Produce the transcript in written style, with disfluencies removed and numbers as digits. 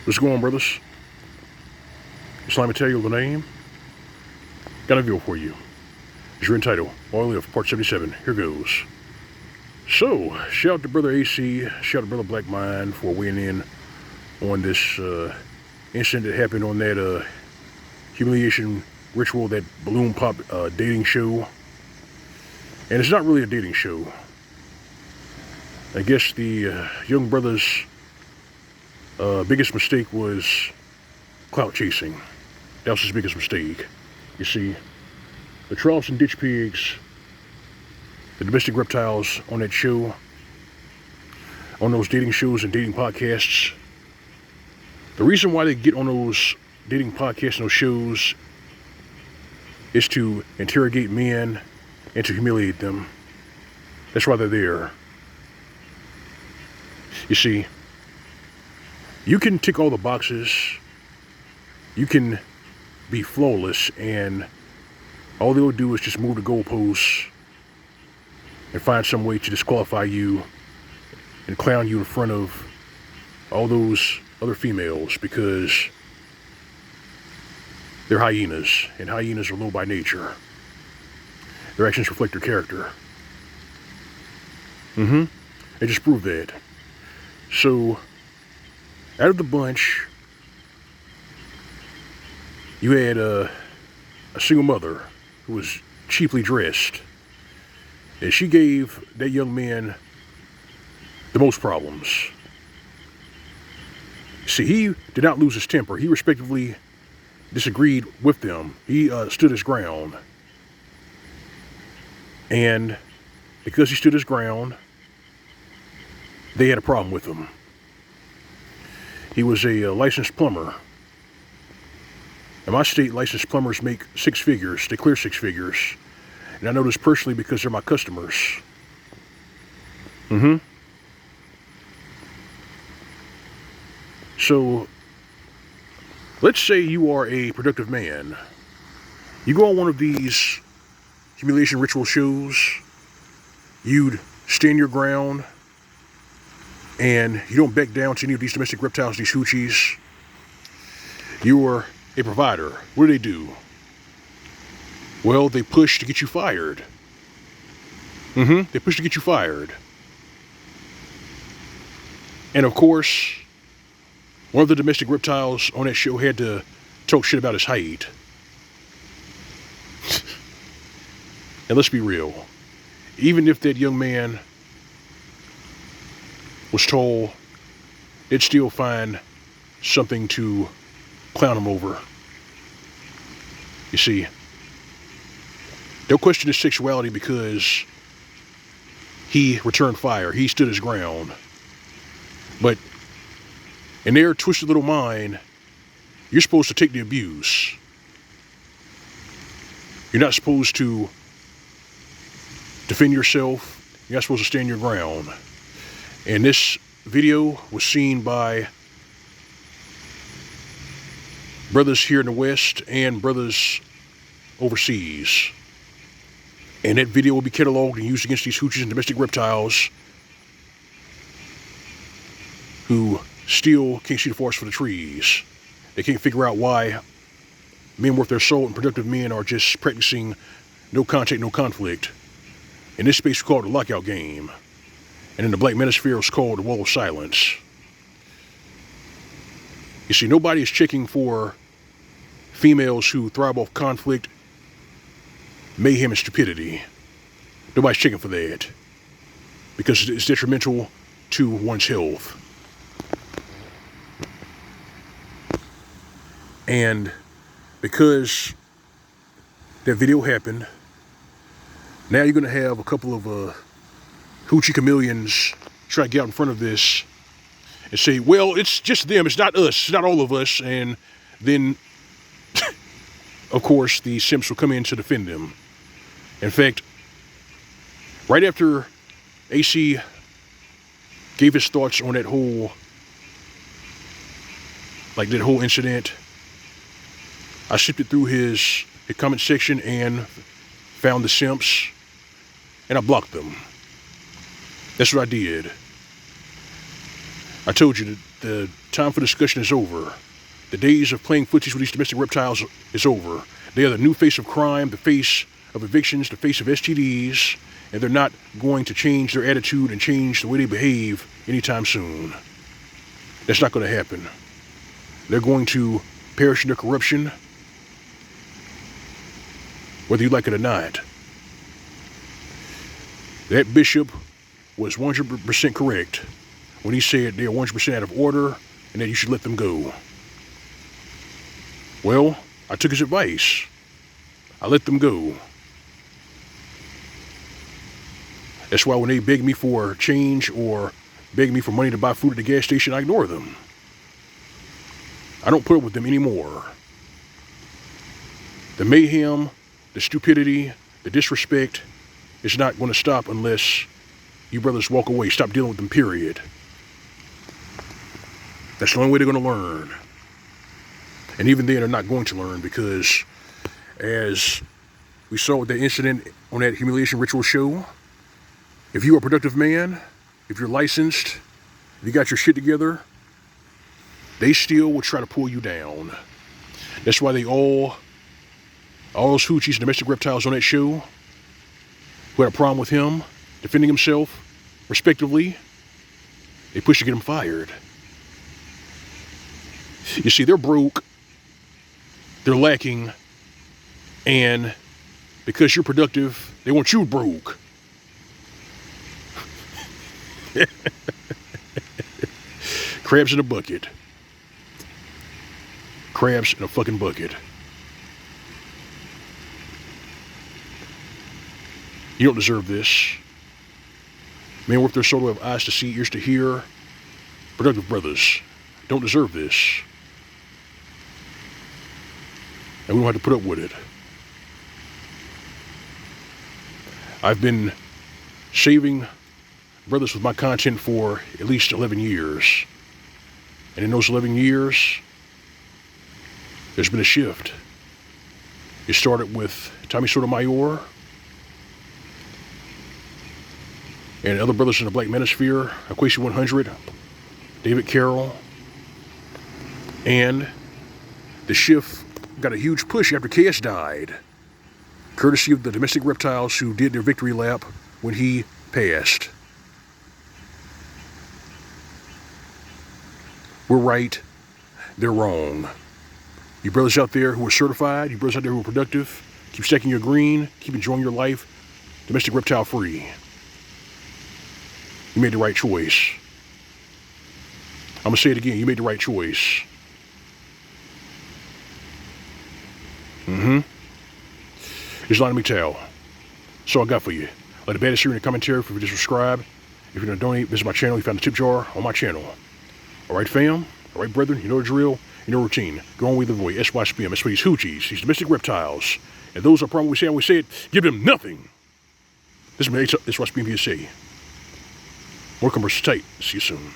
What's going on, brothers? Just let me tell you the name. Got a video for you. As you're entitled, Oil Live, Part 77. Here goes. So, shout out to Brother AC, shout out to Brother Black Mind for weighing in on this incident that happened on that humiliation ritual, that balloon pop dating show. And it's not really a dating show. I guess the young brother's biggest mistake was clout chasing. That was his biggest mistake. You see, the troughs and ditch pigs, the domestic reptiles on that show, on those dating shows and dating podcasts, the reason why they get on those dating podcasts and those shows is to interrogate men and to humiliate them. That's why they're there. You see, you can tick all the boxes, you can be flawless, and all they'll do is just move the goalposts and find some way to disqualify you and clown you in front of all those other females because they're hyenas, and hyenas are low by nature. Their actions reflect their character. They just prove that. So, out of the bunch, you had a single mother who was cheaply dressed, and she gave that young man the most problems. See, he did not lose his temper. He respectively disagreed with them. He stood his ground. And because he stood his ground, they had a problem with him. He was a licensed plumber. In my state, licensed plumbers make six figures. They clear six figures. And I know this personally because they're my customers. So, let's say you are a productive man. You go on one of these humiliation ritual shows, you'd stand your ground, and you don't back down to any of these domestic reptiles, these hoochies. You're a provider. What do? Well, they push to get you fired. They push to get you fired. And of course, one of the domestic reptiles on that show had to talk shit about his height. And let's be real. Even if that young man was tall, they'd still find something to clown him over. You see, they'll question his sexuality because he returned fire. He stood his ground. But in their twisted little mind, you're supposed to take the abuse. You're not supposed to defend yourself. You're not supposed to stand your ground. And this video was seen by brothers here in the West and brothers overseas. And that video will be cataloged and used against these hoochies and domestic reptiles who still can't see the forest for the trees. They can't figure out why men worth their salt and productive men are just practicing no contact, no conflict. In this space, we call it the lockout game. And in the Black Manosphere, it's called the wall of silence. You see, nobody is checking for females who thrive off conflict, mayhem, and stupidity. Nobody's checking for that because it's detrimental to one's health. And because that video happened, now you're going to have a couple of hoochie chameleons try to get out in front of this and say, well, it's just them, it's not us, it's not all of us. And then, of course, the simps will come in to defend them. In fact, right after AC gave his thoughts on that whole incident, I sifted through his comment section and found the simps, and I blocked them. That's what I did. I told you that the time for discussion is over. The days of playing footsies with these domestic reptiles is over. They are the new face of crime, the face of evictions, the face of STDs, and they're not going to change their attitude and change the way they behave anytime soon. That's not going to happen. They're going to perish in their corruption, whether you like it or not. That bishop was 100% correct when he said they are 100% out of order and that you should let them go. Well, I took his advice. I let them go. That's why when they beg me for change or beg me for money to buy food at the gas station, I ignore them. I don't put up with them anymore. The mayhem, the stupidity, the disrespect is not going to stop unless you brothers walk away. Stop dealing with them, period. That's the only way they're going to learn. And even then, they're not going to learn because, as we saw with that incident on that humiliation ritual show, if you're a productive man, if you're licensed, if you got your shit together, they still will try to pull you down. That's why all those hoochies and domestic reptiles on that show who had a problem with him defending himself, respectively, they pushed to get him fired. You see, they're broke, they're lacking, and because you're productive, they want you broke. Crabs in a bucket. Crabs in a fucking bucket. You don't deserve this. Men worth their soul to have eyes to see, ears to hear. Productive brothers don't deserve this. And we don't have to put up with it. I've been saving brothers with my content for at least 11 years. And in those 11 years, there's been a shift. It started with Tommy Sotomayor and other brothers in the Black Manosphere, Equation 100, David Carroll, and the shift got a huge push after KS died, courtesy of the domestic reptiles who did their victory lap when he passed. We're right, they're wrong. You brothers out there who are certified, you brothers out there who are productive, keep stacking your green, keep enjoying your life, domestic reptile free. You made the right choice. I'm going to say it again, you made the right choice. There's a lot of me tell. So I got for you. Let the baddest here in the commentary if you just subscribe. If you're going to donate, visit my channel. You found the tip jar on my channel. Alright fam, alright brethren, you know the drill, you know routine. Go on with the way, SYSBM, that's for these hoochies, these domestic reptiles. And those are probably saying, we say it, give them nothing. This is SYSBM PSA. More commercial tight. See you soon.